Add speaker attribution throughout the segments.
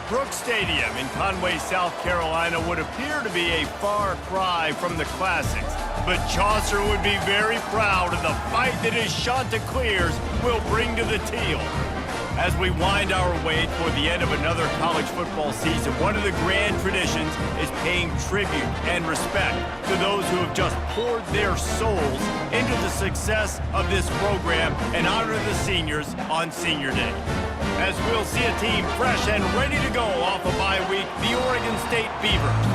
Speaker 1: Brooks Stadium in Conway, South Carolina would appear to be a far cry from the classics, but Chaucer would be very proud of the fight that his Chanticleers will bring to the teal. As we wind our way toward the end of another college football season, one of the grand traditions is paying tribute and respect to those who have just poured their souls into the success of this program and honor the seniors on Senior Day. As we'll see a team fresh and ready to go off a bye week, the Oregon State Beavers,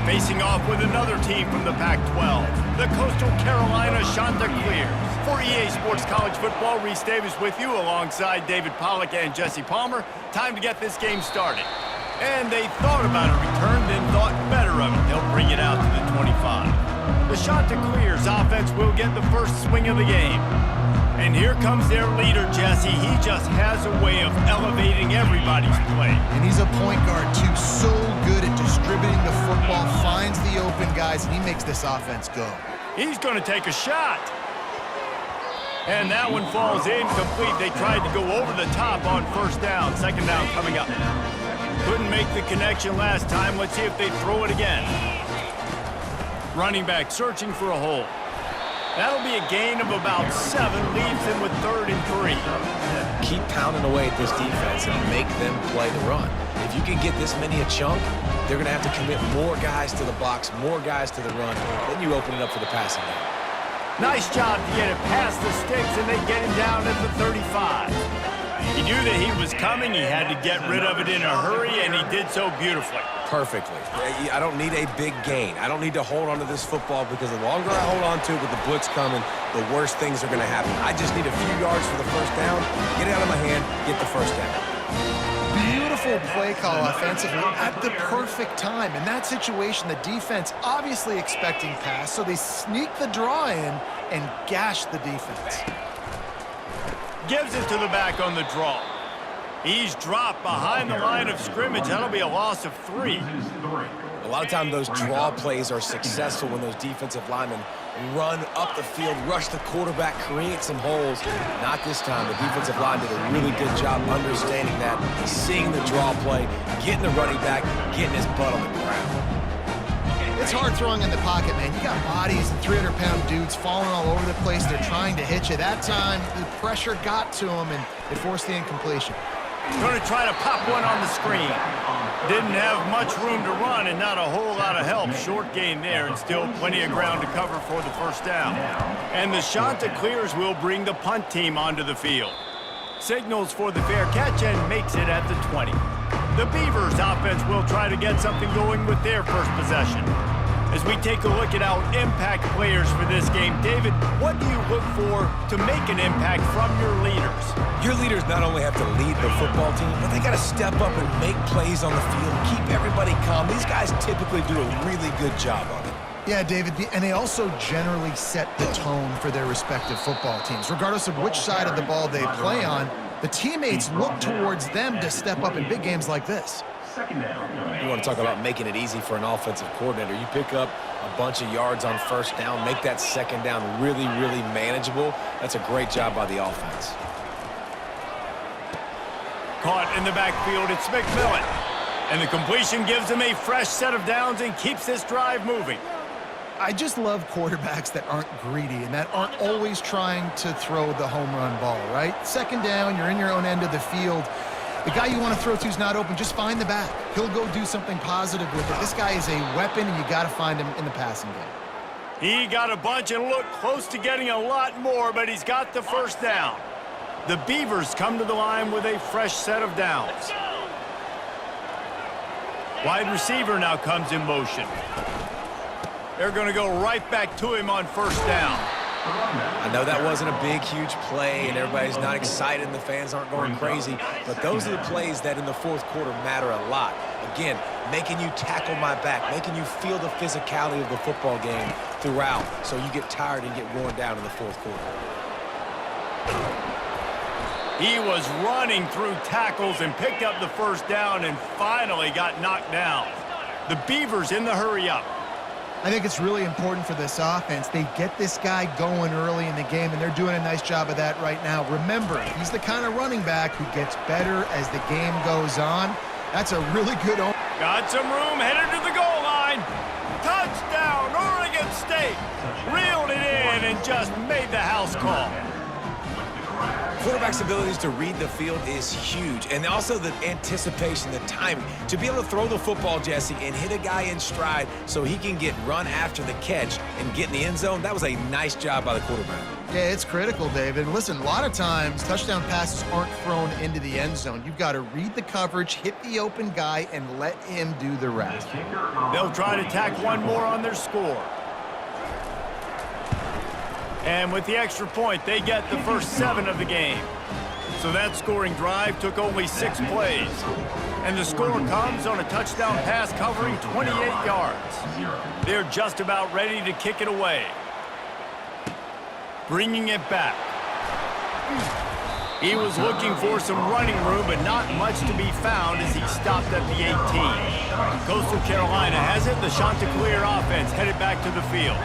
Speaker 1: facing off with another team from the Pac-12, the Coastal Carolina Chanticleers. For EA Sports College Football, Reese Davis with you alongside David Pollack and Jesse Palmer. Time to get this game started. And they thought about a return, then thought better of it. They'll bring it out to the 25. The Chanticleers offense will get the first swing of the game. And here comes their leader, Jesse. He just has a way of elevating everybody's play.
Speaker 2: And he's a point guard, too. So good at distributing the football, finds the open guys, and he makes this offense go.
Speaker 1: He's going to take a shot. And that one falls incomplete. They tried to go over the top on first down. Second down coming up. Couldn't make the connection last time. Let's see if they throw it again. Running back searching for a hole. That'll be a gain of about 7. Leaves him with 3rd and 3.
Speaker 3: Keep pounding away at this defense and make them play the run. If you can get this many a chunk, they're going to have to commit more guys to the box, more guys to the run. Then you open it up for the passing game.
Speaker 1: Nice job to get it past the sticks, and they get him down at the 35. He knew that he was coming. He had to get rid of it in a hurry, and he did so beautifully.
Speaker 3: Perfectly. I don't need a big gain. I don't need to hold on to this football because the longer I hold on to it with the blitz coming, the worse things are going to happen. I just need a few yards for the first down, get it out of my hand, get the first down.
Speaker 2: Beautiful play call offensively at the perfect time. In that situation, the defense obviously expecting pass, so they sneak the draw in and gash the defense.
Speaker 1: Gives it to the back on the draw. He's dropped behind the line of scrimmage. That'll be a loss of 3.
Speaker 3: A lot of times those draw plays are successful when those defensive linemen run up the field, rush the quarterback, create some holes. Not this time. The defensive line did a really good job understanding that, seeing the draw play, getting the running back, getting his butt on the ground.
Speaker 2: It's hard throwing in the pocket, man. You got bodies and 300-pound dudes falling all over the place. They're trying to hit you. That time, the pressure got to him, and it forced the incompletion.
Speaker 1: Going to try to pop one on the screen. Didn't have much room to run and not a whole lot of help. Short gain there and still plenty of ground to cover for the first down. And the Chanticleers will bring the punt team onto the field. Signals for the fair catch and makes it at the 20. The Beavers offense will try to get something going with their first possession. As we take a look at our impact players for this game, David, what do you look for to make an impact from your leaders?
Speaker 3: Your leaders not only have to lead the football team, but they got to step up and make plays on the field, keep everybody calm. These guys typically do a really good job on it.
Speaker 2: Yeah, David, and they also generally set the tone for their respective football teams. Regardless of which side of the ball they play on, the teammates look towards them to step up in big games like this.
Speaker 3: You want to talk about making it easy for an offensive coordinator. You pick up a bunch of yards on first down, make that second down really, really manageable. That's a great job by the offense.
Speaker 1: Caught in the backfield, it's McMillan. And the completion gives him a fresh set of downs and keeps this drive moving.
Speaker 2: I just love quarterbacks that aren't greedy and that aren't always trying to throw the home run ball, right? Second down, you're in your own end of the field. The guy you want to throw to is not open. Just find the back. He'll go do something positive with it. This guy is a weapon, and you got to find him in the passing game.
Speaker 1: He got a bunch and looked close to getting a lot more, but he's got the first down. The Beavers come to the line with a fresh set of downs. Wide receiver now comes in motion. They're going to go right back to him on first down.
Speaker 3: I know that wasn't a big, huge play, and everybody's not excited, and the fans aren't going crazy, but those are the plays that in the fourth quarter matter a lot. Again, making you tackle my back, making you feel the physicality of the football game throughout, so you get tired and get worn down in the fourth quarter.
Speaker 1: He was running through tackles and picked up the first down and finally got knocked down. The Beavers in the hurry up.
Speaker 2: I think it's really important for this offense. They get this guy going early in the game, and they're doing a nice job of that right now. Remember, he's the kind of running back who gets better as the game goes on. That's a really good omen.
Speaker 1: Got some room, headed to the goal line. Touchdown, Oregon State. Reeled it in and just made the house call.
Speaker 3: Quarterback's abilities to read the field is huge, and also the anticipation, the timing. To be able to throw the football, Jesse, and hit a guy in stride so he can get run after the catch and get in the end zone, that was a nice job by the quarterback.
Speaker 2: Yeah, it's critical, David. Listen, a lot of times touchdown passes aren't thrown into the end zone. You've got to read the coverage, hit the open guy, and let him do the rest.
Speaker 1: They'll try to tack one more on their score. And with the extra point, they get the first 7 of the game. So that scoring drive took only 6 plays. And the score comes on a touchdown pass covering 28 yards. They're just about ready to kick it away. Bringing it back. He was looking for some running room, but not much to be found as he stopped at the 18. Coastal Carolina has it. The Chanticleer offense headed back to the field.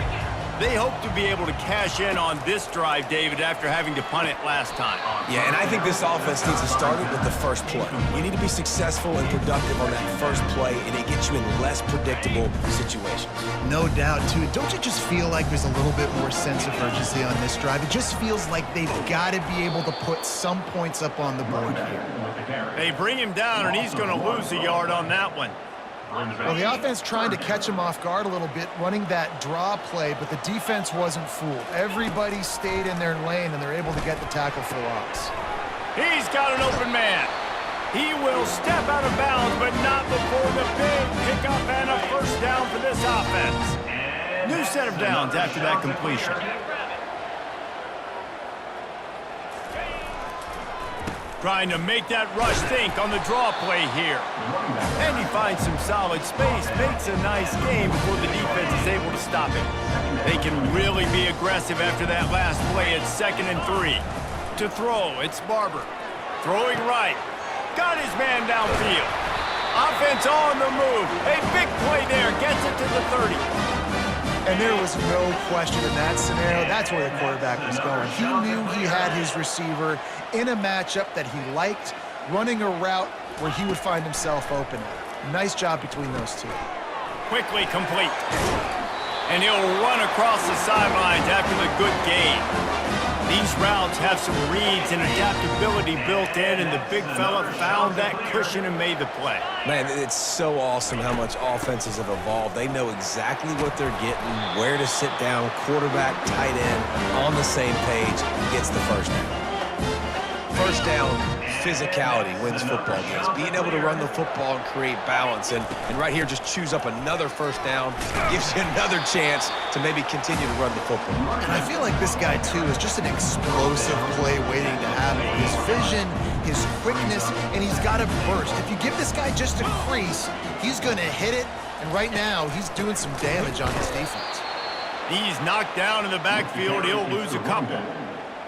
Speaker 1: They hope to be able to cash in on this drive, David, after having to punt it last time.
Speaker 3: Yeah, and I think this offense needs to start it with the first play. You need to be successful and productive on that first play, and it gets you in less predictable situations.
Speaker 2: No doubt, too. Don't you just feel like there's a little bit more sense of urgency on this drive? It just feels like they've got to be able to put some points up on the board here.
Speaker 1: They bring him down, and he's going to lose a yard on that one.
Speaker 2: Well, the offense trying to catch him off guard a little bit, running that draw play, but the defense wasn't fooled. Everybody stayed in their lane, and they're able to get the tackle for loss.
Speaker 1: He's got an open man. He will step out of bounds, but not before the big pickup and a first down for this offense. New set of downs after that completion. Trying to make that rush think on the draw play here. And he finds some solid space, makes a nice game before the defense is able to stop him. They can really be aggressive after that last play at 2nd and 3. To throw, it's Barber. Throwing right. Got his man downfield. Offense on the move. A big play there, gets it to the 30.
Speaker 2: And there was no question in that scenario. That's where the quarterback was going. He knew he had his receiver in a matchup that he liked, running a route where he would find himself open. Nice job between those two.
Speaker 1: Quickly complete. And he'll run across the sidelines after the good gain. These routes have some reads and adaptability built in, and the big fella found that cushion and made the play.
Speaker 3: Man, it's so awesome how much offenses have evolved. They know exactly what they're getting, where to sit down, quarterback, tight end, on the same page, gets the first down. First down, physicality wins football games. Being able to run the football and create balance, and right here just choose up another first down, gives you another chance to maybe continue to run the football.
Speaker 2: And I feel like this guy, too, is just an explosive play waiting to happen. His vision, his quickness, and he's got a burst. If you give this guy just a crease, he's going to hit it, and right now he's doing some damage on his defense.
Speaker 1: He's knocked down in the backfield. He'll lose a couple.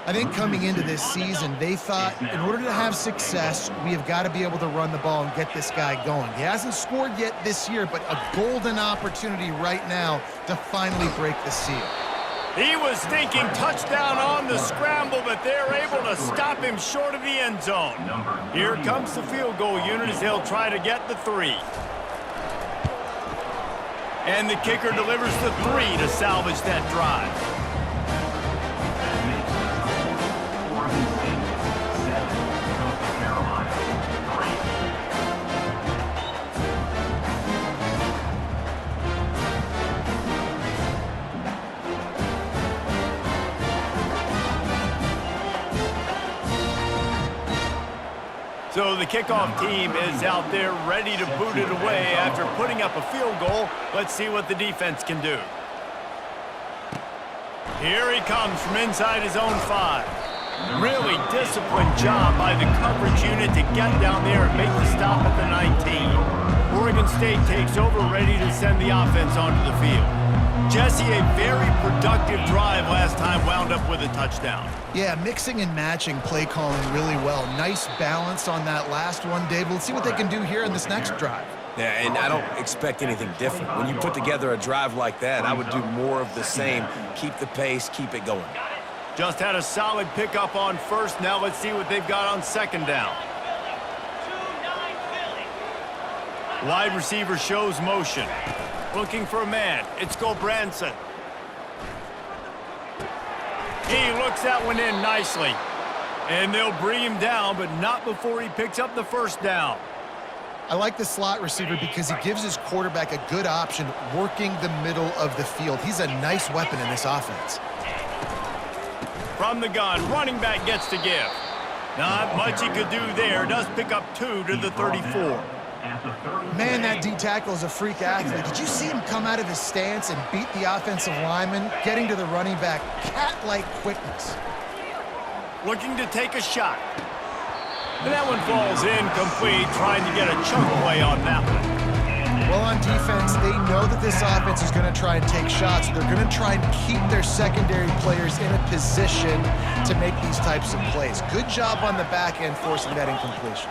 Speaker 2: I think coming into this season, they thought in order to have success, we have got to be able to run the ball and get this guy going. He hasn't scored yet this year, but a golden opportunity right now to finally break the seal.
Speaker 1: He was thinking touchdown on the scramble, but they're able to stop him short of the end zone. Here comes the field goal unit as they'll try to get the 3. And the kicker delivers the 3 to salvage that drive. So the kickoff team is out there ready to boot it away after putting up a field goal. Let's see what the defense can do. Here he comes from inside his own 5. Really disciplined job by the coverage unit to get down there and make the stop at the 19. Oregon State takes over, ready to send the offense onto the field. Jesse, a very productive drive last time, wound up with a touchdown.
Speaker 2: Yeah, mixing and matching play calling really well. Nice balance on that last one, Dave. Let's see what they can do here in this next drive.
Speaker 3: Yeah, and I don't expect anything different. When you put together a drive like that, I would do more of the same. Keep the pace, keep it going.
Speaker 1: Just had a solid pickup on first. Now let's see what they've got on second down. Wide receiver shows motion. Looking for a man. It's Branson. He looks that one in nicely. And they'll bring him down, but not before he picks up the first down.
Speaker 2: I like the slot receiver because he gives his quarterback a good option working the middle of the field. He's a nice weapon in this offense.
Speaker 1: From the gun, running back gets to give. Not much he could do there. Does pick up 2 to the 34.
Speaker 2: Man, that D-tackle is a freak athlete. Did you see him come out of his stance and beat the offensive lineman, getting to the running back? Cat-like quickness.
Speaker 1: Looking to take a shot. And that one falls incomplete, trying to get a chunk play on that one.
Speaker 2: Well, on defense, they know that this offense is going to try and take shots. They're going to try and keep their secondary players in a position to make these types of plays. Good job on the back end forcing that incompletion.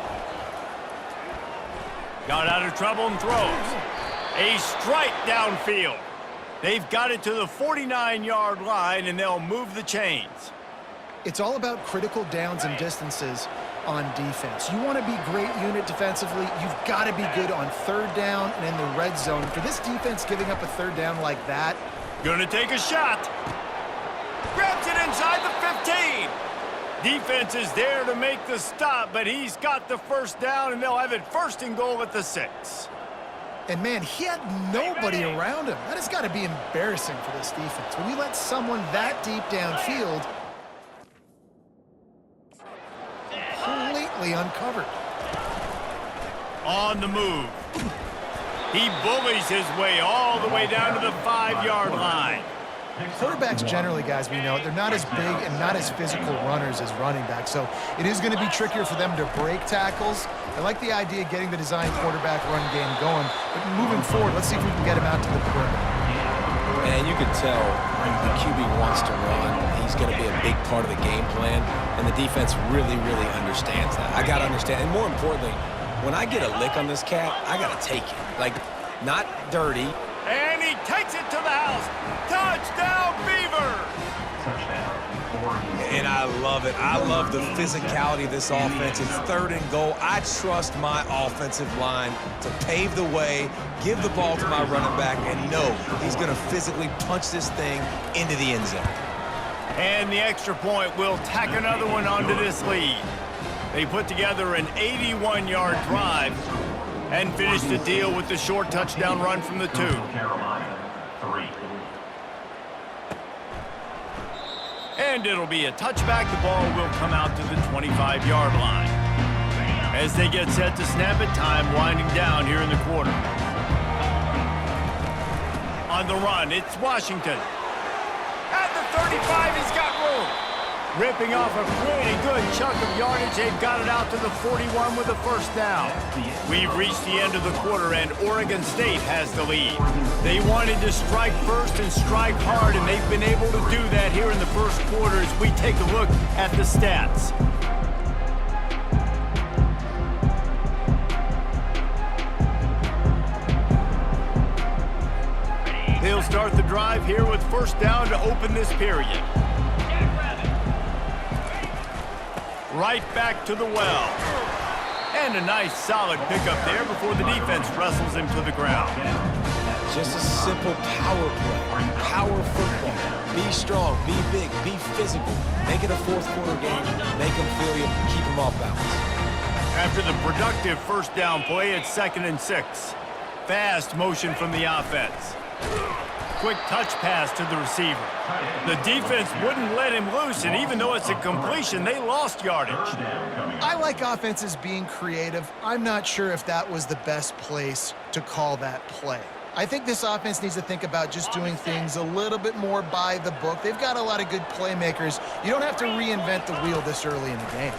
Speaker 1: Got out of trouble and throws. A strike downfield. They've got it to the 49-yard line, and they'll move the chains.
Speaker 2: It's all about critical downs and distances on defense. You want to be great unit defensively, you've got to be good on third down and in the red zone. For this defense giving up a third down like that.
Speaker 1: Gonna take a shot. Grabs it inside the 15. Defense is there to make the stop, but he's got the first down, and they'll have it 1st and goal at the 6.
Speaker 2: And man, he had nobody around him. That has got to be embarrassing for this defense. When you let someone that deep downfield completely uncovered.
Speaker 1: On the move. He bullies his way all the way down to the 5-yard line.
Speaker 2: Quarterbacks generally, guys, we know, they're not as big and not as physical runners as running backs, so it is going to be trickier for them to break tackles. I like the idea of getting the design quarterback run game going, but moving forward, let's see if we can get him out to the perimeter.
Speaker 3: And you can tell the QB wants to run. He's going to be a big part of the game plan, and the defense really, really understands that. I got to understand, and more importantly, when I get a lick on this cat, I got to take it. Like, not dirty.
Speaker 1: And he takes it to the house. Touchdown, Beavers!
Speaker 3: And I love it. I love the physicality of this offense. It's 3rd and goal. I trust my offensive line to pave the way, give the ball to my running back, and know he's going to physically punch this thing into the end zone.
Speaker 1: And the extra point will tack another one onto this lead. They put together an 81-yard drive and finish the deal with the short touchdown run from the 2. And it'll be a touchback. The ball will come out to the 25-yard line. As they get set to snap it, time winding down here in the quarter. On the run, it's Washington. At the 35, he's got room. Ripping off a pretty good chunk of yardage. They've got it out to the 41 with the first down. We've reached the end of the quarter, and Oregon State has the lead. They wanted to strike first and strike hard, and they've been able to do that here in the first quarter as we take a look at the stats. They'll start the drive here with first down to open this period. Right back to the well. And a nice solid pickup there before the defense wrestles him to the ground.
Speaker 3: Just a simple power play, power football. Be strong, be big, be physical. Make it a 4th quarter game. Make them feel you, keep them off balance.
Speaker 1: After the productive first down play, it's 2nd and 6. Fast motion from the offense. Quick touch pass to the receiver. The defense wouldn't let him loose, and even though it's a completion, they lost yardage.
Speaker 2: I like offenses being creative. I'm not sure if that was the best place to call that play. I think this offense needs to think about just doing things a little bit more by the book. They've got a lot of good playmakers. You don't have to reinvent the wheel this early in the game.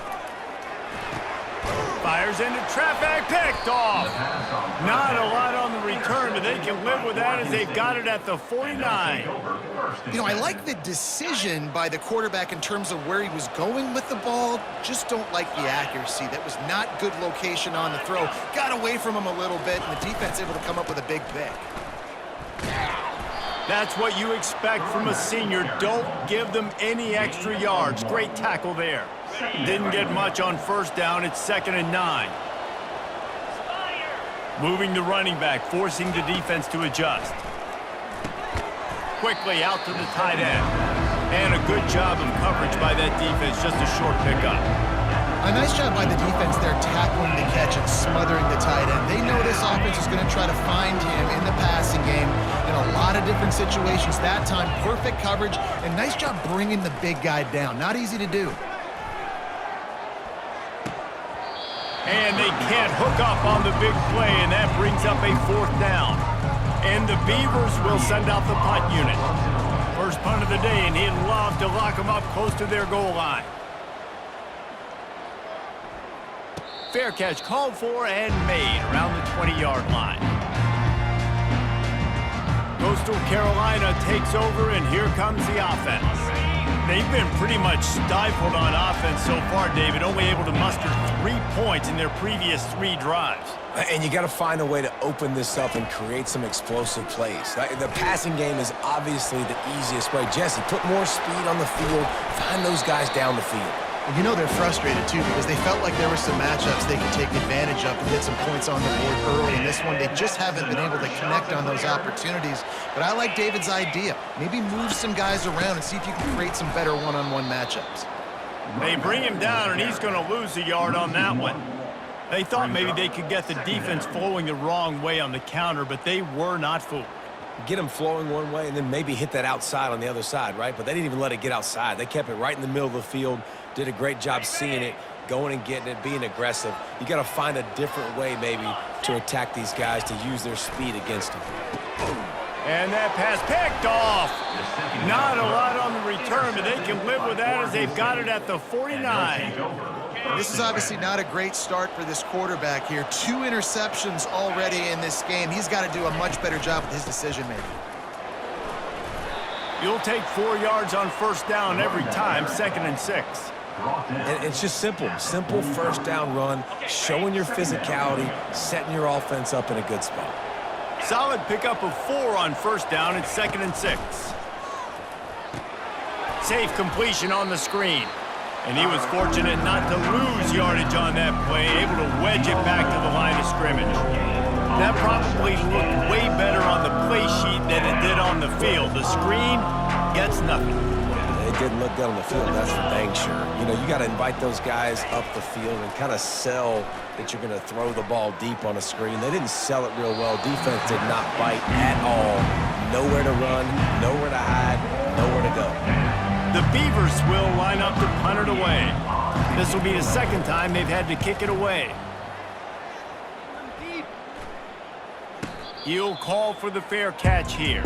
Speaker 1: Fires into traffic, picked off. Not a lot on the return, but they can live with that as they've got it at the 49.
Speaker 2: You know, I like the decision by the quarterback in terms of where he was going with the ball. Just don't like the accuracy. That was not good location on the throw. Got away from him a little bit, and the defense able to come up with a big pick.
Speaker 1: That's what you expect from a senior. Don't give them any extra yards. Great tackle there. Didn't get much on first down. It's 2nd and 9. Moving the running back, forcing the defense to adjust. Quickly out to the tight end. And a good job of coverage by that defense, just a short pickup.
Speaker 2: A nice job by the defense there tackling the catch and smothering the tight end. They know this offense is going to try to find him in the passing game in a lot of different situations. That time, perfect coverage, and nice job bringing the big guy down. Not easy to do.
Speaker 1: And they can't hook up on the big play, and that brings up a 4th down. And the Beavers will send out the punt unit. First punt of the day, and he'd love to lock them up close to their goal line. Fair catch called for and made around the 20-yard line. Coastal Carolina takes over, and here comes the offense. They've been pretty much stifled on offense so far, David, only able to muster 3 points in their previous 3 drives.
Speaker 3: And you got to find a way to open this up and create some explosive plays. The passing game is obviously the easiest way. Jesse, put more speed on the field, find those guys down the field.
Speaker 2: And you know they're frustrated, too, because they felt like there were some matchups they could take advantage of and get some points on the board early. In this one, they just haven't been able to connect on those opportunities. But I like David's idea. Maybe move some guys around and see if you can create some better one-on-one matchups.
Speaker 1: They bring him down, and he's going to lose a yard on that one. They thought maybe they could get the defense flowing the wrong way on the counter, but they were not fooled.
Speaker 3: Get them flowing one way and then maybe hit that outside on the other side, right? But they didn't even let it get outside. They kept it right in the middle of the field, did a great job seeing it, going and getting it, being aggressive. You got to find a different way maybe to attack these guys, to use their speed against them.
Speaker 1: And that pass picked off. Not a lot on the return, but they can live with that as they've got it at the 49.
Speaker 2: This is obviously not a great start for this quarterback here. 2 interceptions already in this game. He's got to do a much better job with his decision-making.
Speaker 1: You'll take 4 yards on first down every time, 2nd and 6.
Speaker 3: And it's just simple first down run, showing your physicality, setting your offense up in a good spot.
Speaker 1: Solid pickup of 4 on first down. It's 2nd and 6. Safe completion on the screen. And he was fortunate not to lose yardage on that play, able to wedge it back to the line of scrimmage. That probably looked way better on the play sheet than it did on the field. The screen gets nothing.
Speaker 3: It didn't look good on the field, that's for dang sure. You know, you got to invite those guys up the field and kind of sell that you're going to throw the ball deep on a screen. They didn't sell it real well. Defense did not bite at all. Nowhere to run, nowhere to hide, nowhere to go.
Speaker 1: The Beavers will line up to punt it away. This will be the 2nd time they've had to kick it away. He'll call for the fair catch here.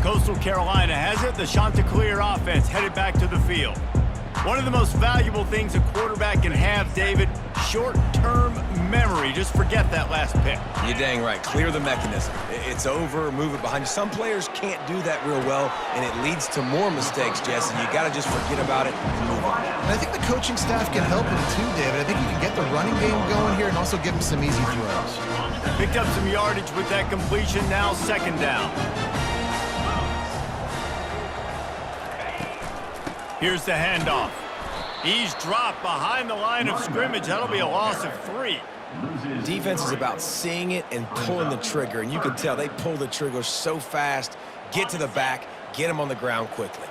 Speaker 1: Coastal Carolina has it. The Chanticleer offense headed back to the field. One of the most valuable things a quarterback can have, David, short-term memory. Just forget that last pick.
Speaker 3: You're dang right. Clear the mechanism. It's over, move it behind you. Some players can't do that real well, and it leads to more mistakes, Jesse. You got to just forget about it and move on.
Speaker 2: And I think the coaching staff can help him too, David. I think you can get the running game going here and also give him some easy throws.
Speaker 1: Picked up some yardage with that completion. Now 2nd down. Here's the handoff. He's dropped behind the line of scrimmage. That'll be a loss of 3.
Speaker 3: Defense is about seeing it and pulling the trigger, and you can tell they pull the trigger so fast, get to the back, get him on the ground quickly.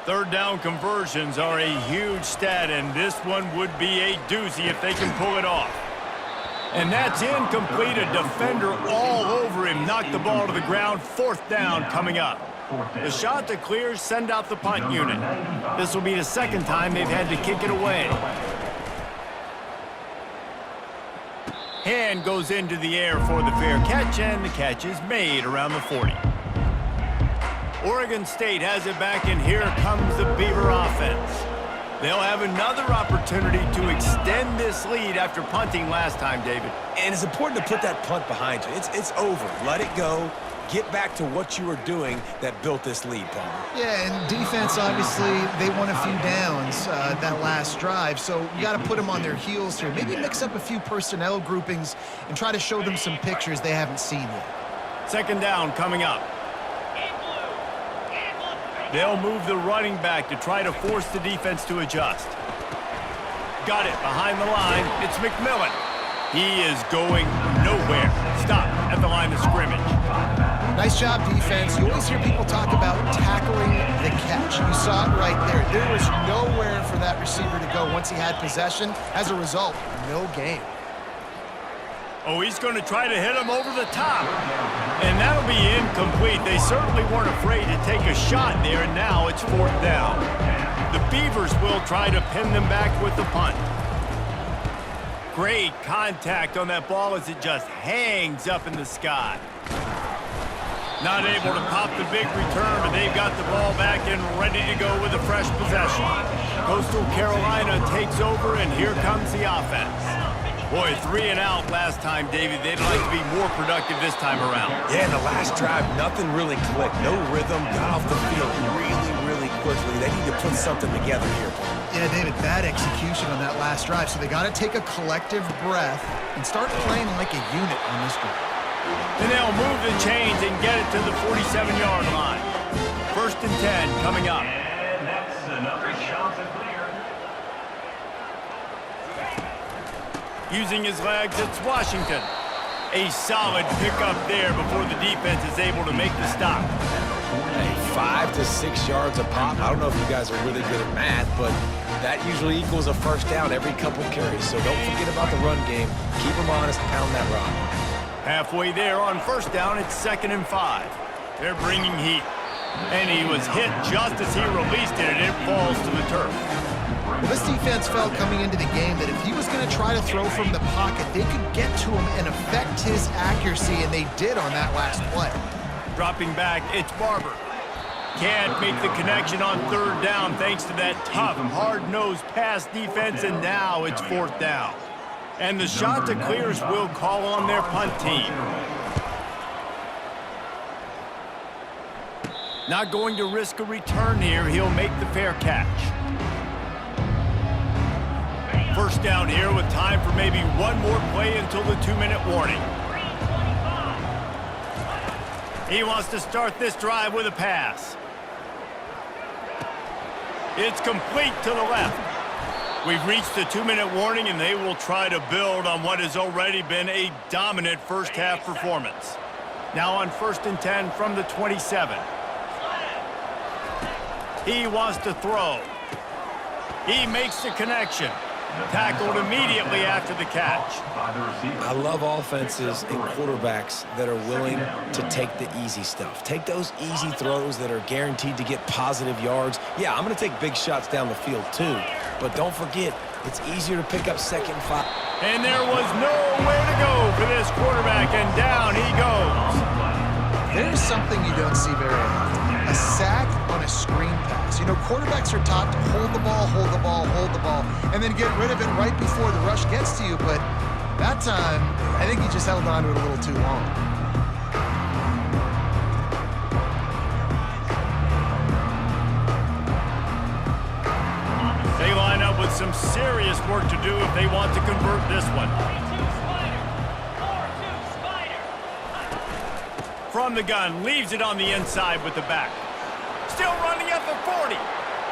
Speaker 1: 3rd down conversions are a huge stat, and this one would be a doozy if they can pull it off. And that's incomplete. A defender all over him. Knocked the ball to the ground. 4th down coming up. The Chanticleers send out the punt unit. This will be the 2nd time they've had to kick it away. Hand goes into the air for the fair catch, and the catch is made around the 40. Oregon State has it back, and here comes the Beaver offense. They'll have another opportunity to extend this lead after punting last time, David.
Speaker 3: And it's important to put that punt behind you. It's over. Let it go. Get back to what you were doing that built this lead, Palmer.
Speaker 2: Yeah, and defense, obviously, they won a few downs that last drive, so you got to put them on their heels here. Maybe mix up a few personnel groupings and try to show them some pictures they haven't seen yet.
Speaker 1: 2nd down coming up. They'll move the running back to try to force the defense to adjust. Got it behind the line. It's McMillan. He is going nowhere. Stop at the line of scrimmage.
Speaker 2: Nice job, defense. You always hear people talk about tackling the catch. You saw it right there. There was nowhere for that receiver to go once he had possession. As a result, no gain.
Speaker 1: Oh, he's going to try to hit him over the top. And that'll be incomplete. They certainly weren't afraid to take a shot there, and now it's 4th down. The Beavers will try to pin them back with the punt. Great contact on that ball as it just hangs up in the sky. Not able to pop the big return, but they've got the ball back and ready to go with a fresh possession. Coastal Carolina takes over, and here comes the offense. Boy, 3 and out last time, David. They'd like to be more productive this time around.
Speaker 3: Yeah, in the last drive, nothing really clicked. No rhythm, got off the field really quickly. They need to put something together here.
Speaker 2: Yeah, David, bad execution on that last drive. So they got to take a collective breath and start playing like a unit on this one.
Speaker 1: And they'll move the chains and get it to the 47-yard line. 1st and 10 coming up.
Speaker 4: And that's another shot to clear.
Speaker 1: Using his legs, it's Washington. A solid pickup there before the defense is able to make the stop.
Speaker 3: Hey, 5 to 6 yards a pop. I don't know if you guys are really good at math, but that usually equals a first down every couple carries. So don't forget about the run game. Keep them honest, pound that rock.
Speaker 1: Halfway there on 1st down, it's 2nd and 5. They're bringing heat. And he was hit just as he released it, and it falls to the turf.
Speaker 2: Well, this defense felt coming into the game that if he was going to try to throw from the pocket, they could get to him and affect his accuracy, and they did on that last play.
Speaker 1: Dropping back, it's Barber. Can't make the connection on 3rd down thanks to that tough, hard-nosed pass defense, and now it's 4th down. And the Chanticleers will call on their punt team. Not going to risk a return here. He'll make the fair catch. 1st down here with time for maybe one more play until the 2-minute warning. He wants to start this drive with a pass. It's complete to the left. We've reached the 2-minute warning, and they will try to build on what has already been a dominant first-half performance. Now on 1st and 10 from the 27. He wants to throw. He makes the connection. Tackled immediately after the catch.
Speaker 3: I love offenses and quarterbacks that are willing to take the easy stuff. Take those easy throws that are guaranteed to get positive yards. Yeah, I'm going to take big shots down the field too. But don't forget, it's easier to pick up 2nd and 5.
Speaker 1: And there was nowhere to go for this quarterback, and down he goes.
Speaker 2: There's something you don't see very often. A sack on a screen pass. You know, quarterbacks are taught to hold the ball, and then get rid of it right before the rush gets to you. But that time, I think he just held on to it a little too long.
Speaker 1: They line up with some serious work to do if they want to convert this one. From the gun, leaves it on the inside with the back. Still running at the 40.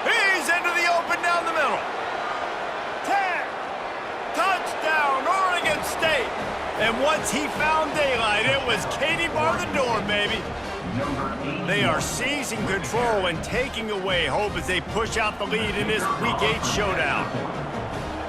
Speaker 1: He's into the open down the middle. 10. Touchdown, Oregon State. And once he found daylight, it was Katie bar the door, baby. They are seizing control and taking away hope as they push out the lead in this Week 8 showdown.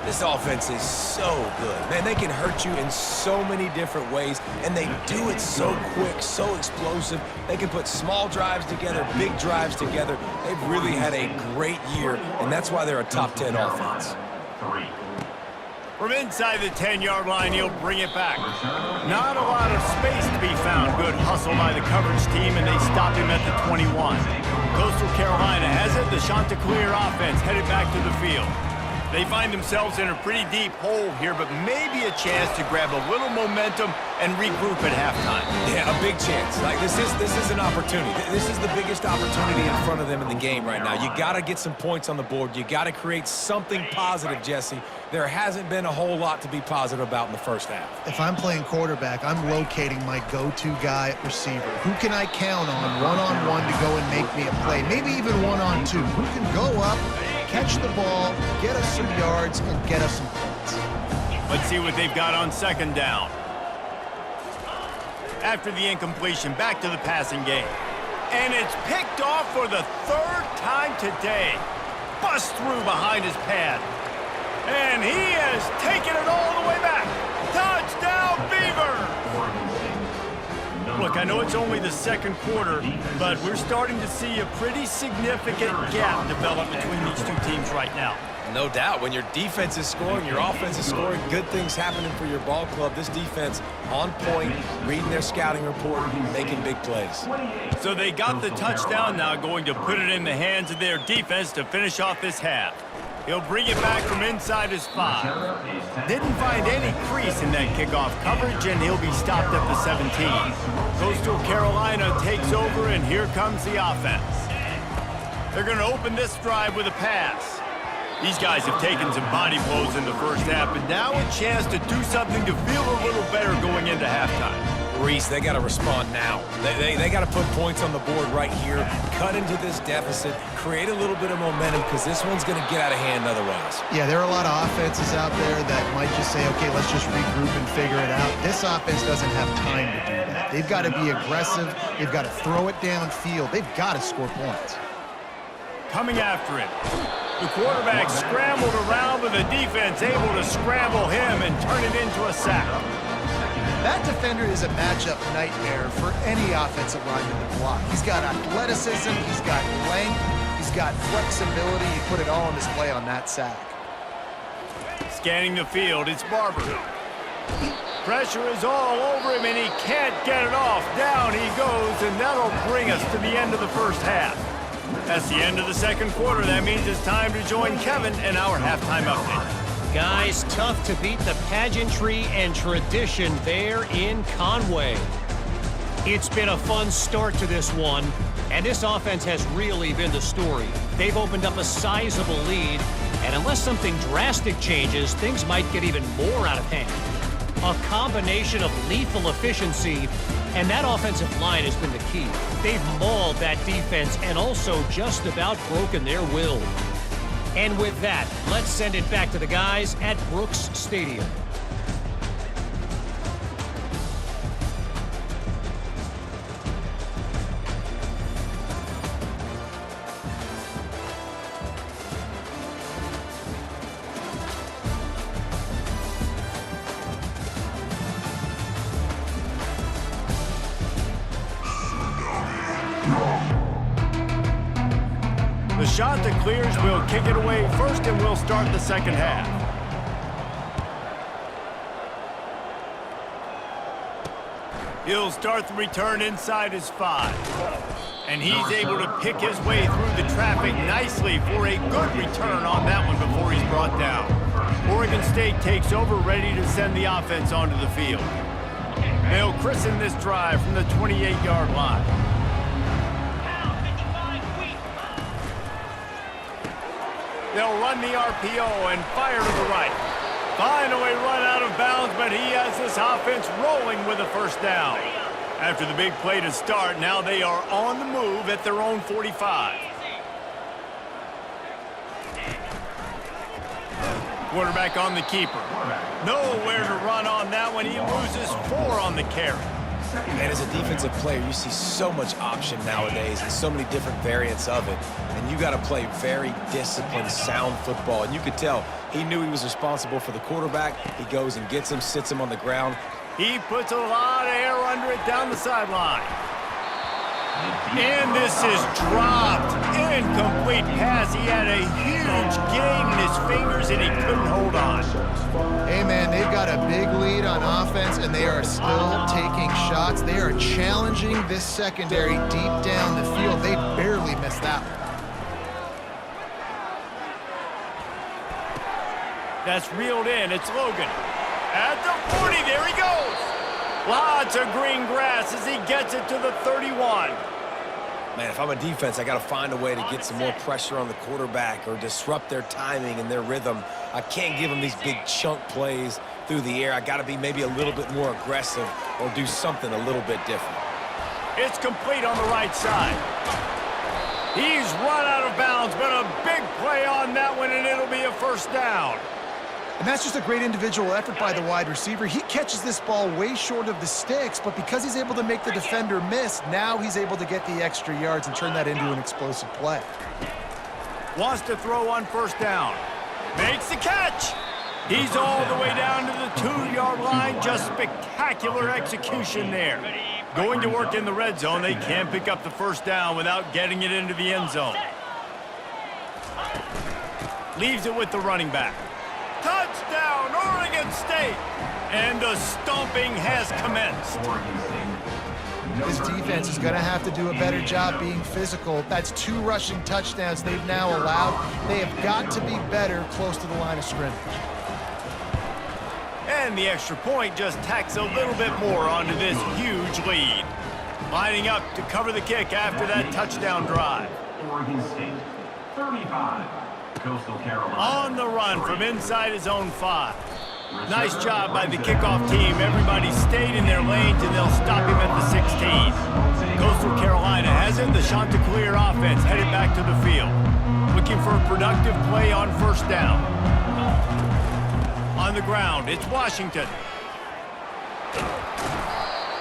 Speaker 3: This offense is so good. Man, they can hurt you in so many different ways, and they do it so quick, so explosive. They can put small drives together, big drives together. They've really had a great year, and that's why they're a top 10 offense.
Speaker 1: From inside the 10-yard line, he'll bring it back. Not a lot of space to be found. Good hustle by the coverage team, and they stop him at the 21. Coastal Carolina has it. The Chanticleer offense headed back to the field. They find themselves in a pretty deep hole here, but maybe a chance to grab a little momentum and regroup at halftime.
Speaker 3: Yeah, a big chance. Like this is an opportunity. This is the biggest opportunity in front of them in the game right now. You got to get some points on the board. You got to create something positive, Jesse. There hasn't been a whole lot to be positive about in the first half.
Speaker 2: If I'm playing quarterback, I'm locating my go-to guy at receiver. Who can I count on one-on-one to go and make me a play? Maybe even one-on-two. Who can go up, Catch the ball, get us some yards, and get us some points.
Speaker 1: Let's see what they've got on second down. After the incompletion, back to the passing game. And it's picked off for the third time today. Bust through behind his pad. And he has taken it all the way back. Touchdown, Beaver! Look, I know it's only the second quarter, but we're starting to see a pretty significant gap develop between these two teams right now.
Speaker 3: No doubt. When your defense is scoring, your offense is scoring, good things happening for your ball club. This defense on point, reading their scouting report, making big plays.
Speaker 1: So they got the touchdown, now going to put it in the hands of their defense to finish off this half. He'll bring it back from inside his 5. Didn't find any crease in that kickoff coverage, and he'll be stopped at the 17. Coastal Carolina takes over, and here comes the offense. They're going to open this drive with a pass. These guys have taken some body blows in the first half, and now a chance to do something to feel a little better going into halftime.
Speaker 3: Reese, they got to respond now. They got to put points on the board right here, cut into this deficit, create a little bit of momentum, because this one's going to get out of hand otherwise.
Speaker 2: Yeah, there are a lot of offenses out there that might just say, okay, let's just regroup and figure it out. This offense doesn't have time to do that. They've got to be aggressive. They've got to throw it downfield. They've got to score points.
Speaker 1: Coming after it. The quarterback scrambled around, but the defense able to scramble him and turn it into a sack.
Speaker 2: That defender is a matchup nightmare for any offensive lineman to block. He's got athleticism, he's got length, he's got flexibility. He put it all on display on that sack.
Speaker 1: Scanning the field, it's Barber. Pressure is all over him, and he can't get it off. Down he goes, and that'll bring us to the end of the first half. That's the end of the second quarter. That means it's time to join Kevin in our halftime update.
Speaker 5: Guys, tough to beat the pageantry and tradition there in Conway. It's been a fun start to this one, and this offense has really been the story. They've opened up a sizable lead, and unless something drastic changes, things might get even more out of hand. A combination of lethal efficiency, and that offensive line has been the key. They've mauled that defense and also just about broken their will. And with that, let's send it back to the guys at Brooks Stadium.
Speaker 1: The shot that clears will kick it away first, and we'll start the second half. He'll start the return inside his 5. And he's able to pick his way through the traffic nicely for a good return on that one before he's brought down. Oregon State takes over, ready to send the offense onto the field. They'll christen this drive from the 28-yard line. They'll run the RPO and fire to the right. Finally run out of bounds, but he has this offense rolling with a first down. After the big play to start, now they are on the move at their own 45. Quarterback on the keeper. Nowhere to run on that one. He loses 4 on the carry.
Speaker 3: Man, as a defensive player, you see so much option nowadays and so many different variants of it. And you got to play very disciplined, sound football. And you could tell he knew he was responsible for the quarterback. He goes and gets him, sits him on the ground.
Speaker 1: He puts a lot of air under it down the sideline. And this is dropped. Incomplete pass. He had a huge gain in his fingers, and he couldn't hold on.
Speaker 2: Hey, man, they've got a big lead on offense, and they are still taking shots. They are challenging this secondary deep down the field. They barely missed that one.
Speaker 1: That's reeled in. It's Logan. At the 40, there he goes. Lots of green grass as he gets it to the 31.
Speaker 3: Man, if I'm a defense, I got to find a way to get some more pressure on the quarterback or disrupt their timing and their rhythm. I can't give them these big chunk plays through the air. I got to be maybe a little bit more aggressive or do something a little bit different.
Speaker 1: It's complete on the right side. He's run out of bounds, but a big play on that one, and it'll be a first down.
Speaker 2: And that's just a great individual effort by the wide receiver. He catches this ball way short of the sticks, but because he's able to make the defender miss, now he's able to get the extra yards and turn that into an explosive play.
Speaker 1: Wants to throw on first down. Makes the catch. He's all the way down to the 2-yard line. Just spectacular execution there. Going to work in the red zone. They can't pick up the first down without getting it into the end zone. Leaves it with the running back. Touchdown, Oregon State! And the stomping has commenced.
Speaker 2: This defense is going to have to do a better job being physical. That's 2 rushing touchdowns they've now allowed. They have got to be better close to the line of scrimmage.
Speaker 1: And the extra point just tacks a little bit more onto this huge lead. Lining up to cover the kick after that touchdown drive.
Speaker 4: Oregon State, 35. Coastal Carolina.
Speaker 1: On the run from inside his own 5. Nice job by the kickoff team. Everybody stayed in their lanes, and they'll stop him at the 16. Coastal Carolina has it. The Chanticleer offense headed back to the field. Looking for a productive play on first down. On the ground, it's Washington.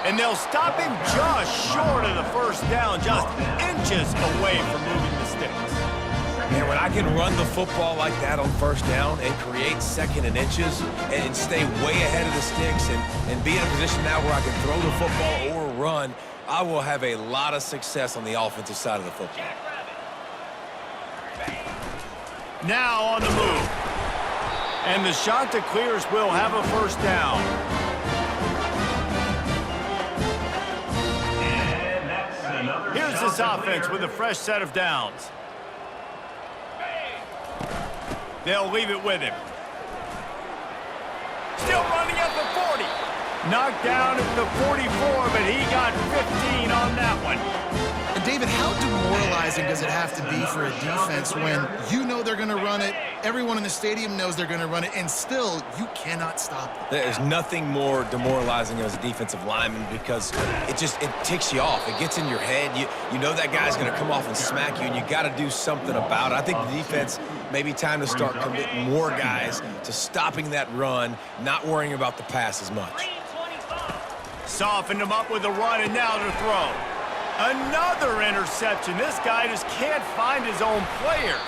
Speaker 1: And they'll stop him just short of the first down, just inches away from moving the sticks.
Speaker 3: And when I can run the football like that on first down and create second and inches and stay way ahead of the sticks and be in a position now where I can throw the football or run, I will have a lot of success on the offensive side of the football.
Speaker 1: Now on the move. And the Chanticleers will have a first down. Here's this offense with a fresh set of downs. They'll leave it with him. Still running at the 40. Knocked down at the 44, but he got 15 on that one.
Speaker 2: And David, how demoralizing does it have to be for a defense when you know they're going to run it, everyone in the stadium knows they're going to run it, and still you cannot stop it?
Speaker 3: There's nothing more demoralizing as a defensive lineman because it ticks you off. It gets in your head. You know that guy's going to come off and smack you, and you got to do something about it. I think the defense maybe time to start committing more guys to stopping that run, not worrying about the pass as much.
Speaker 1: Softened him up with a run, and now to throw. Another interception. This guy just can't find his own players.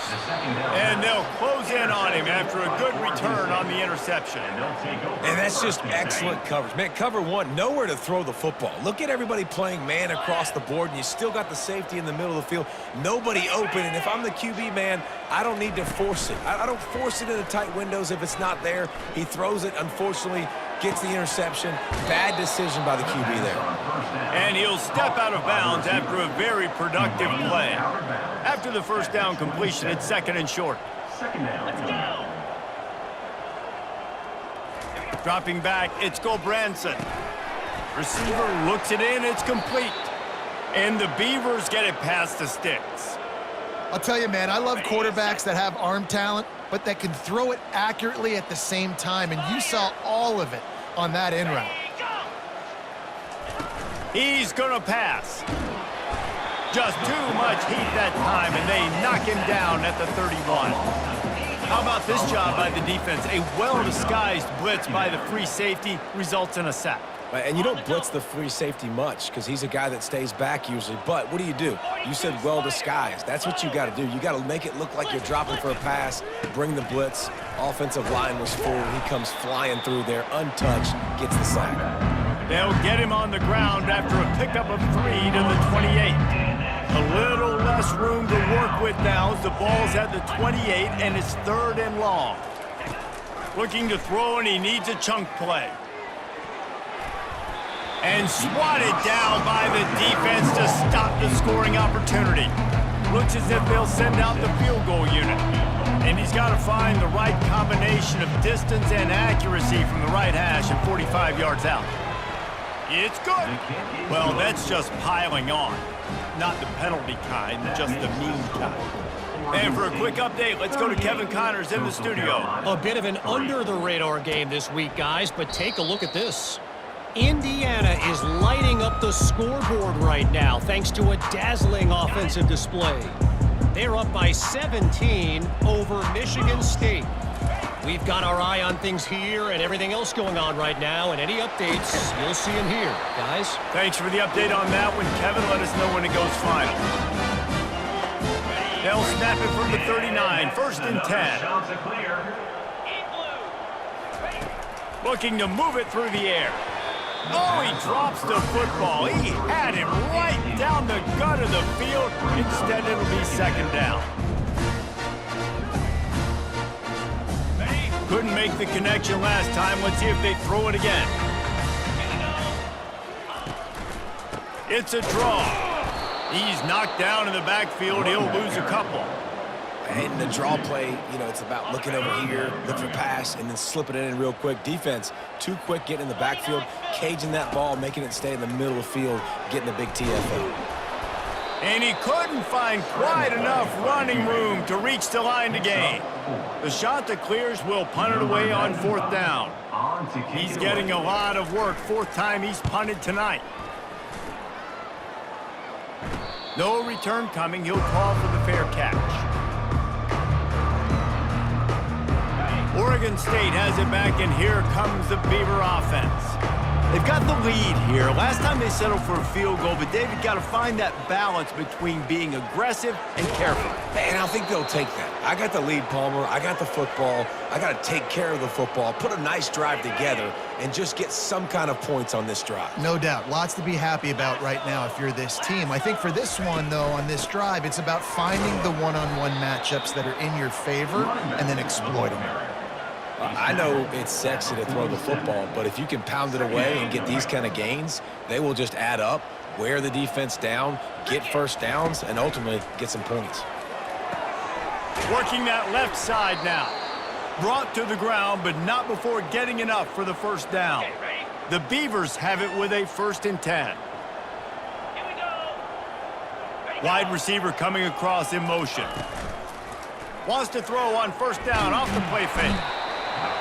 Speaker 1: And they'll close in on him after a good return on the interception.
Speaker 3: And that's just excellent coverage. Man, cover one, nowhere to throw the football. Look at everybody playing man across the board, and you still got the safety in the middle of the field. Nobody open, and if I'm the QB, man, I don't need to force it. I don't force it into tight windows if it's not there. He throws it, unfortunately, gets the interception. Bad decision by the QB there.
Speaker 1: And he'll step out of bounds after a very productive play. After the first down completion, it's second and short.
Speaker 4: Let's go.
Speaker 1: Dropping back, it's Gulbranson. Receiver looks it in, it's complete. And the Beavers get it past the sticks.
Speaker 2: I'll tell you, man, I love quarterbacks that have arm talent, but that can throw it accurately at the same time, and you saw all of it on that in route.
Speaker 1: He's going to pass. Just too much heat that time, and they knock him down at the 31. How about this job by the defense? A well-disguised blitz by the free safety results in a sack.
Speaker 3: And you don't blitz the free safety much because he's a guy that stays back usually. But what do? You said well-disguised. That's what you got to do. You got to make it look like you're dropping for a pass, bring the blitz. Offensive line was full. He comes flying through there, untouched, gets the sack.
Speaker 1: They'll get him on the ground after a pickup of 3 to the 28. A little less room to work with now as the ball's at the 28, and it's 3rd and long. Looking to throw, and he needs a chunk play. And swatted down by the defense to stop the scoring opportunity. Looks as if they'll send out the field goal unit. And he's got to find the right combination of distance and accuracy from the right hash and 45 yards out. It's good. Well, that's just piling on. Not the penalty kind, just the mean kind. And for a quick update, let's go to Kevin Connors in the studio.
Speaker 5: A bit of an under-the-radar game this week, guys, but take a look at this. Indiana is lighting up the scoreboard right now thanks to a dazzling offensive display. They're up by 17 over Michigan State. We've got our eye on things here and everything else going on right now, and any updates, you'll see them here. Guys?
Speaker 1: Thanks for the update on that one, Kevin. Let us know when it goes final. They'll snap it from the 39, 1st and 10.
Speaker 4: Shots are clear.
Speaker 1: Looking to move it through the air. Oh, he drops the football. He had it right down the gut of the field. Instead, it'll be 2nd down. Couldn't make the connection last time. Let's see if they throw it again. It's a draw. He's knocked down in the backfield. He'll lose a couple.
Speaker 3: And the draw play, you know, it's about looking over here, look for pass, and then slipping it in real quick. Defense, too quick getting in the backfield, caging that ball, making it stay in the middle of the field, getting a big TFL.
Speaker 1: And he couldn't find quite enough running room to reach the line to gain. The Chanticleers will punt it away on 4th down. He's getting a lot of work. 4th time he's punted tonight. No return coming. He'll call for the fair catch. Oregon State has it back, and here comes the Beaver offense. They've got the lead here. Last time they settled for a field goal, but David got to find that balance between being aggressive and careful.
Speaker 3: And I think they'll take that. I got the lead, Palmer. I got the football. I got to take care of the football, put a nice drive together, and just get some kind of points on this drive.
Speaker 2: No doubt. Lots to be happy about right now if you're this team. I think for this one, though, on this drive, it's about finding the one-on-one matchups that are in your favor and then exploiting them.
Speaker 3: I know it's sexy to throw the football, but if you can pound it away and get these kind of gains, they will just add up, wear the defense down, get 1st downs, and ultimately get some points.
Speaker 1: Working that left side now. Brought to the ground, but not before getting enough for the 1st down. The Beavers have it with a 1st and 10. Wide receiver coming across in motion. Wants to throw on 1st down off the play fake.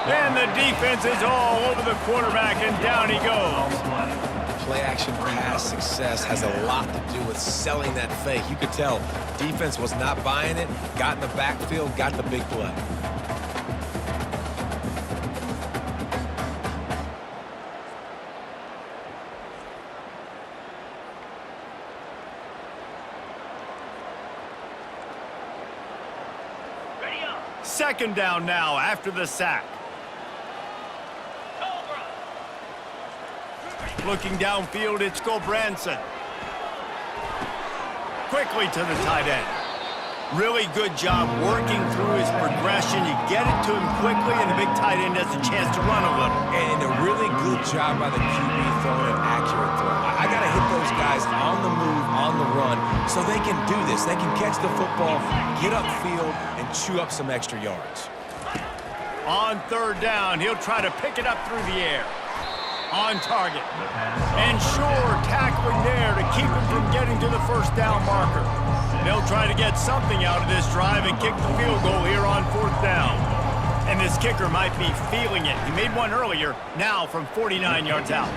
Speaker 1: And the defense is all over the quarterback, and down he goes.
Speaker 3: Play-action pass success has a lot to do with selling that fake. You could tell defense was not buying it, got in the backfield, got the big play.
Speaker 1: Second down now after the sack. Looking downfield, it's Gulbranson. Quickly to the tight end. Really good job working through his progression. You get it to him quickly, and the big tight end has a chance to run a little.
Speaker 3: And a really good job by the QB throwing an accurate throw. I got to hit those guys on the move, on the run, so they can do this. They can catch the football, get upfield, and chew up some extra yards.
Speaker 1: On 3rd down, he'll try to pick it up through the air. On target. And sure, tackling there to keep him from getting to the 1st down marker. They'll try to get something out of this drive and kick the field goal here on 4th down. And this kicker might be feeling it. He made one earlier, now from 49 yards out.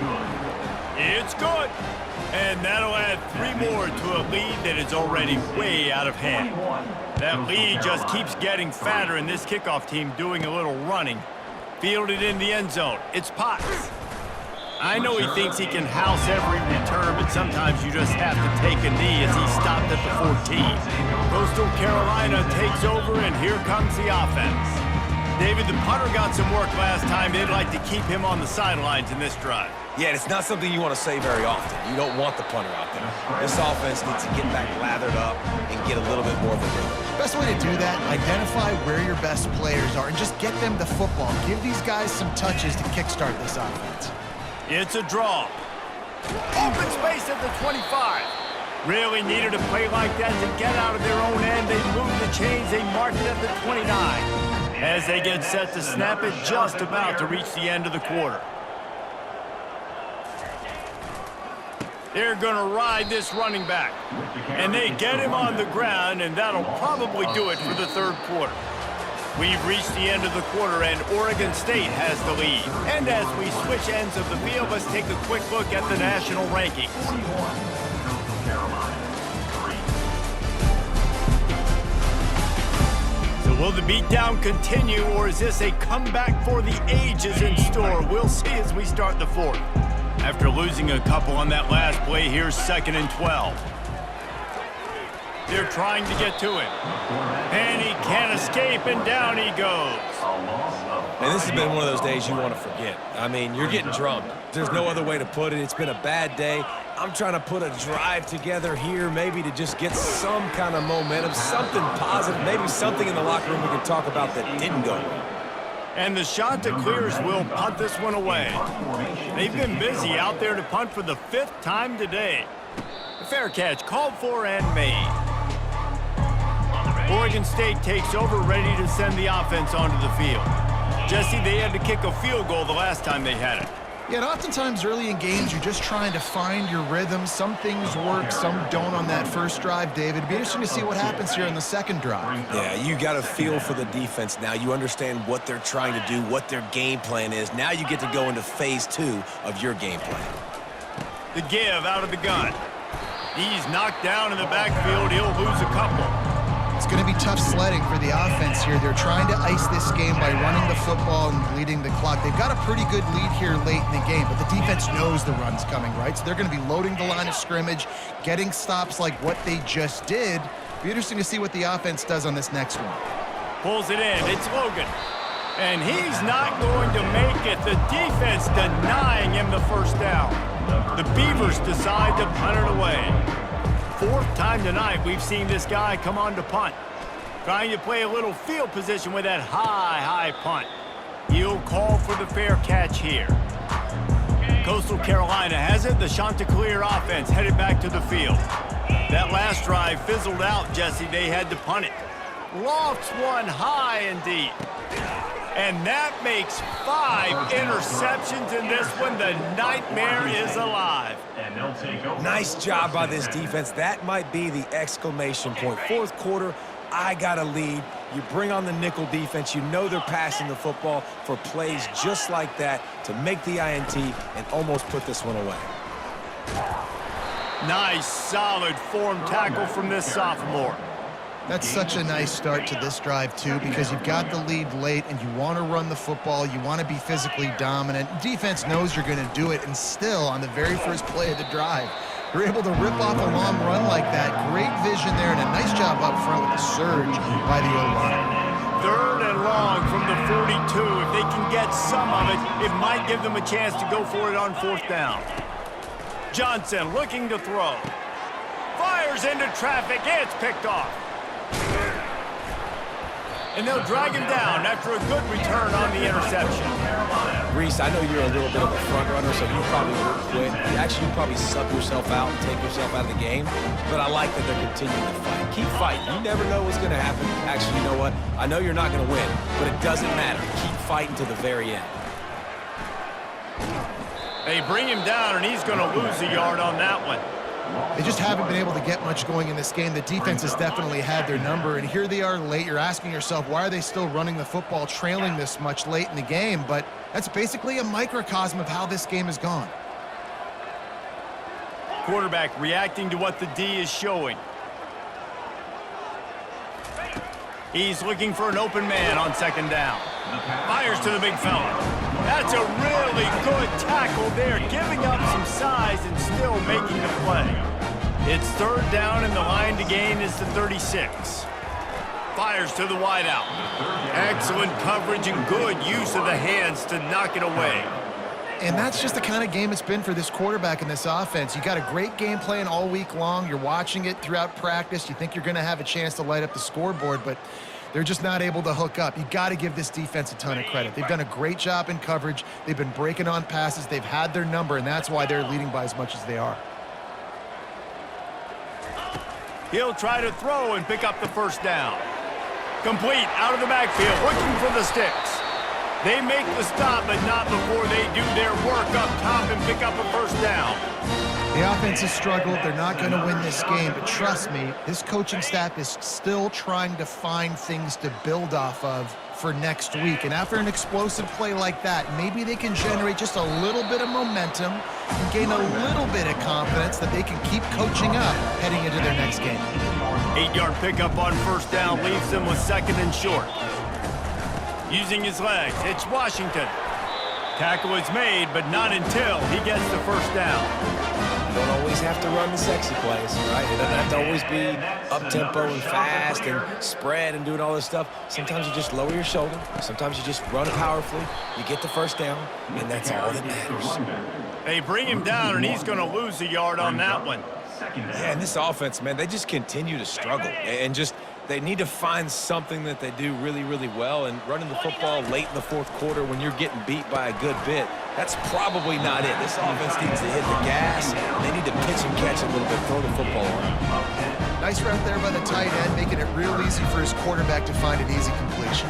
Speaker 1: It's good. And that'll add 3 more to a lead that is already way out of hand. That lead just keeps getting fatter, and this kickoff team doing a little running. Fielded in the end zone. It's Potts. I know he thinks he can house every return, but sometimes you just have to take a knee as he stopped at the 14. Coastal Carolina takes over, and here comes the offense. David, the punter got some work last time. They'd like to keep him on the sidelines in this drive.
Speaker 3: Yeah, it's not something you want to say very often. You don't want the punter out there. This offense needs to get back lathered up and get a little bit more of a rhythm.
Speaker 2: Best way to do that, identify where your best players are and just get them the football. Give these guys some touches to kickstart this offense.
Speaker 1: It's a draw. Open space at the 25. Really needed a play like that to get out of their own end. They moved the chains. They marked it at the 29. As they get set to snap it, just about to reach the end of the quarter. They're going to ride this running back. And they get him on the ground, and that'll probably do it for the 3rd quarter. We've reached the end of the quarter, and Oregon State has the lead. And as we switch ends of the field, let's take a quick look at the national rankings.
Speaker 4: 41, Coastal Carolina, 3.
Speaker 1: So will the beatdown continue, or is this a comeback for the ages in store? We'll see as we start the fourth. After losing a couple on that last play, here's 2nd and 12. They're trying to get to him. And he can't escape, and down he goes.
Speaker 3: And this has been one of those days you want to forget. I mean, you're getting drunk. There's no other way to put it. It's been a bad day. I'm trying to put a drive together here, maybe to just get some kind of momentum, something positive, maybe something in the locker room we can talk about that didn't go well.
Speaker 1: And the Chanticleers will punt this one away. They've been busy out there to punt for the 5th time today. The fair catch called for and made. Oregon State takes over, ready to send the offense onto the field. Jesse, they had to kick a field goal the last time they had it.
Speaker 2: Yeah, and oftentimes early in games, you're just trying to find your rhythm. Some things work, some don't on that first drive, David. It'd be interesting to see what happens here on the second drive.
Speaker 3: Yeah, you got to feel for the defense now. You understand what they're trying to do, what their game plan is. Now you get to go into phase 2 of your game plan.
Speaker 1: The give out of the gun. He's knocked down in the backfield. He'll lose a couple.
Speaker 2: It's going to be tough sledding for the offense here. They're trying to ice this game by running the football and bleeding the clock. They've got a pretty good lead here late in the game, but the defense knows the run's coming, right? So they're going to be loading the line of scrimmage, getting stops like what they just did. Be interesting to see what the offense does on this next one.
Speaker 1: Pulls it in. It's Logan. And he's not going to make it. The defense denying him the first down. The Beavers decide to punt it away. 4th time tonight we've seen this guy come on to punt. Trying to play a little field position with that high punt. He'll call for the fair catch here. Coastal Carolina has it. The Chanticleer offense headed back to the field. That last drive fizzled out, Jesse. They had to punt it. Lofts one high and deep. And that makes 5 interceptions in this one. The nightmare is alive.
Speaker 3: Nice job by this defense. That might be the exclamation point. 4th quarter, I got a lead. You bring on the nickel defense. You know they're passing the football for plays just like that to make the INT and almost put this one away.
Speaker 1: Nice, solid form tackle from this sophomore.
Speaker 2: That's such a nice start to this drive, too, because you've got the lead late and you want to run the football. You want to be physically dominant. Defense knows you're going to do it, and still, on the very first play of the drive, you're able to rip off a long run like that. Great vision there, and a nice job up front with the surge by the O-line.
Speaker 1: 3rd and long from the 42. If they can get some of it, it might give them a chance to go for it on 4th down. Johnson looking to throw. Fires into traffic. It's picked off. And they'll drag him down after a good return on the interception.
Speaker 3: Reese, I know you're a little bit of a front runner, so you probably won't quit. Actually, you probably sub yourself out and take yourself out of the game. But I like that they're continuing to fight. Keep fighting. You never know what's going to happen. Actually, you know what? I know you're not going to win, but it doesn't matter. Keep fighting to the very end.
Speaker 1: They bring him down, and he's going to lose a yard on that one.
Speaker 2: They just haven't been able to get much going in this game. The defense has definitely had their number, and here they are late. You're asking yourself, why are they still running the football, trailing this much late in the game? But that's basically a microcosm of how this game has gone.
Speaker 1: Quarterback reacting to what the D is showing. He's looking for an open man on 2nd down. Fires to the big fella. That's a really good tackle there, giving up some size and still making the play. It's 3rd down, and the line to gain is the 36. Fires to the wideout. Excellent coverage and good use of the hands to knock it away.
Speaker 2: And that's just the kind of game it's been for this quarterback in this offense. You got a great game plan all week long. You're watching it throughout practice. You think you're going to have a chance to light up the scoreboard, but they're just not able to hook up. You got to give this defense a ton of credit. They've done a great job in coverage. They've been breaking on passes. They've had their number, and that's why they're leading by as much as they are.
Speaker 1: He'll try to throw and pick up the 1st down. Complete out of the backfield, looking for the sticks. They make the stop, but not before they do their work up top and pick up a 1st down.
Speaker 2: The offense has struggled. They're not going to win this game, but trust me, this coaching staff is still trying to find things to build off of for next week. And after an explosive play like that, maybe they can generate just a little bit of momentum and gain a little bit of confidence that they can keep coaching up heading into their next game.
Speaker 1: 8-yard pickup on first down leaves them with second and short. Using his legs, it's Washington. Tackle is made, but not until he gets the first down.
Speaker 3: You don't always have to run the sexy plays, right? It doesn't have to always be up-tempo and fast and spread and doing all this stuff. Sometimes you just lower your shoulder. Sometimes you just run powerfully. You get the first down, and that's all that matters.
Speaker 1: They bring him down, and he's going to lose a yard on that one.
Speaker 3: Yeah, and this offense, man, they just continue to struggle. And just they need to find something that they do really, really well. And running the football late in the fourth quarter when you're getting beat by a good bit, that's probably not it. This offense needs to hit the gas. They need to pitch and catch a little bit, throw the football around.
Speaker 2: Nice route there by the tight end, making it real easy for his quarterback to find an easy completion.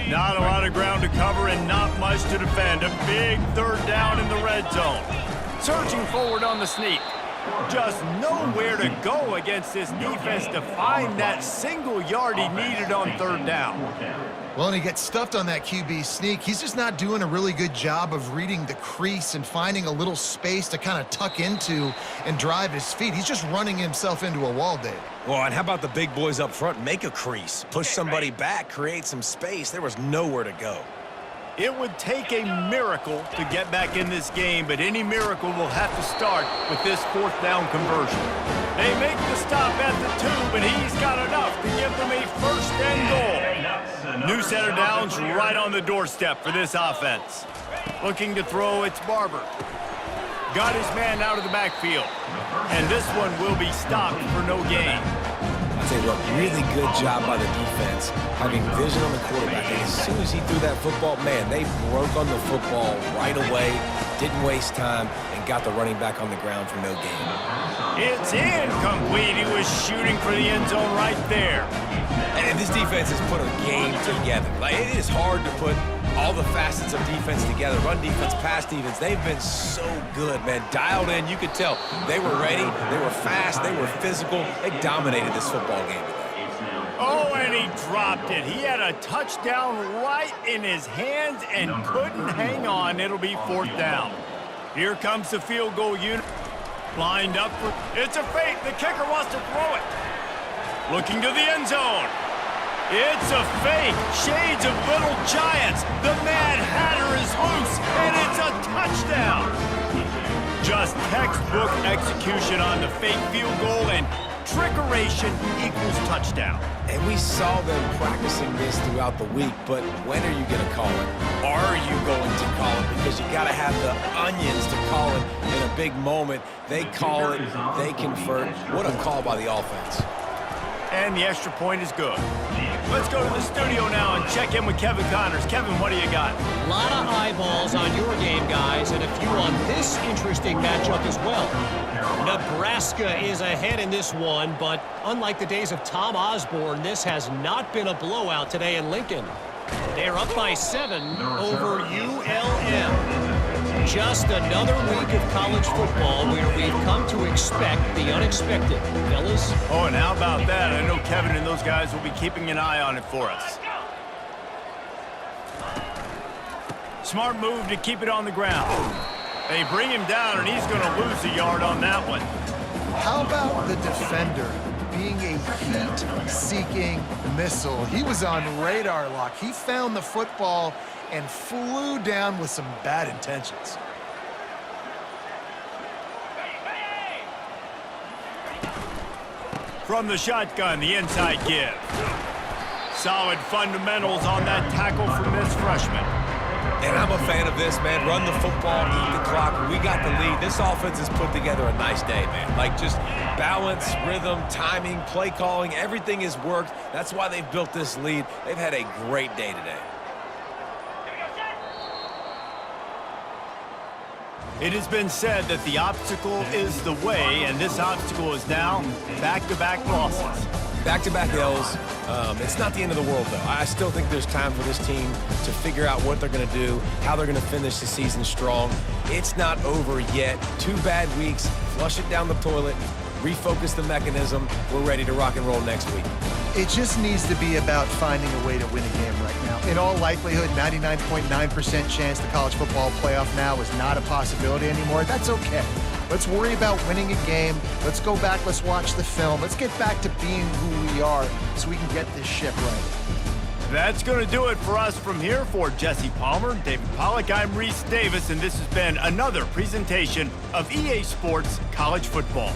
Speaker 1: Not a lot of ground to cover and not much to defend. A big third down in the red zone. Surging forward on the sneak. Just nowhere to go against this defense to find that single yard he needed on third down.
Speaker 2: Well, and he gets stuffed on that QB sneak. He's just not doing a really good job of reading the crease and finding a little space to kind of tuck into and drive his feet. He's just running himself into a wall, Dave.
Speaker 3: Well, and how about the big boys up front? Make a crease, push somebody back, create some space. There was nowhere to go.
Speaker 1: It would take a miracle to get back in this game, but any miracle will have to start with this fourth down conversion. They make the stop at the 2, but he's got enough to give them a first and goal. New set of downs right on the doorstep for this offense. Looking to throw, it's Barber. Got his man out of the backfield, and this one will be stopped for no gain.
Speaker 3: I'll tell you what, really good job by the defense, having vision on the quarterback. And as soon as he threw that football, man, they broke on the football right away, didn't waste time, and got the running back on the ground for no gain.
Speaker 1: It's incomplete. He was shooting for the end zone right there.
Speaker 3: And this defense has put a game together. Like, it is hard to put all the facets of defense together. Run defense, pass defense. They've been so good, man. Dialed in. You could tell they were ready. They were fast. They were physical. They dominated this football game today.
Speaker 1: Oh, and he dropped it. He had a touchdown right in his hands and couldn't hang on. It'll be fourth down. Here comes the field goal unit. Lined up for... It's a fake. The kicker wants to throw it. Looking to the end zone. It's a fake. Shades of Little Giants. The Mad Hatter is loose, and it's a touchdown. Just textbook execution on the fake field goal, and trickeration equals touchdown.
Speaker 3: And we saw them practicing this throughout the week, but when are you going to call it? Are you going to call it? Because you got to have the onions to call it in a big moment. They call it, they convert. What a call by the offense.
Speaker 1: And the extra point is good. Let's go to the studio now and check in with Kevin Connors. Kevin, what do you got?
Speaker 5: A lot of eyeballs on your game, guys, and a few on this interesting matchup as well. Nebraska is ahead in this one, but unlike the days of Tom Osborne, this has not been a blowout today in Lincoln. They're up by 7 over ULM. Just another week of college football where we've come to expect the unexpected. Fellas?
Speaker 1: Oh, and how about that? I know Kevin and those guys will be keeping an eye on it for us. Smart move to keep it on the ground. They bring him down, and he's going to lose a yard on that one.
Speaker 2: How about the defender being a heat-seeking missile? He was on radar lock. He found the football and flew down with some bad intentions.
Speaker 1: From the shotgun, the inside give. Solid fundamentals on that tackle from this freshman.
Speaker 3: And I'm a fan of this, man. Run the football, eat the clock. We got the lead. This offense has put together a nice day, man. Like, just balance, rhythm, timing, play calling, everything has worked. That's why they've built this lead. They've had a great day today.
Speaker 1: It has been said that the obstacle is the way, and this obstacle is now back-to-back losses.
Speaker 3: Back-to-back L's. It's not the end of the world, though. I still think there's time for this team to figure out what they're going to do, how they're going to finish the season strong. It's not over yet. 2 bad weeks. Flush it down the toilet. Refocus the mechanism. We're ready to rock and roll next week.
Speaker 2: It just needs to be about finding a way to win a game right now. In all likelihood, 99.9% chance the college football playoff now is not a possibility anymore. That's okay. Let's worry about winning a game. Let's go back. Let's watch the film. Let's get back to being who we are so we can get this ship right.
Speaker 1: That's going to do it for us from here. For Jesse Palmer, David Pollack, I'm Reese Davis, and this has been another presentation of EA Sports College Football.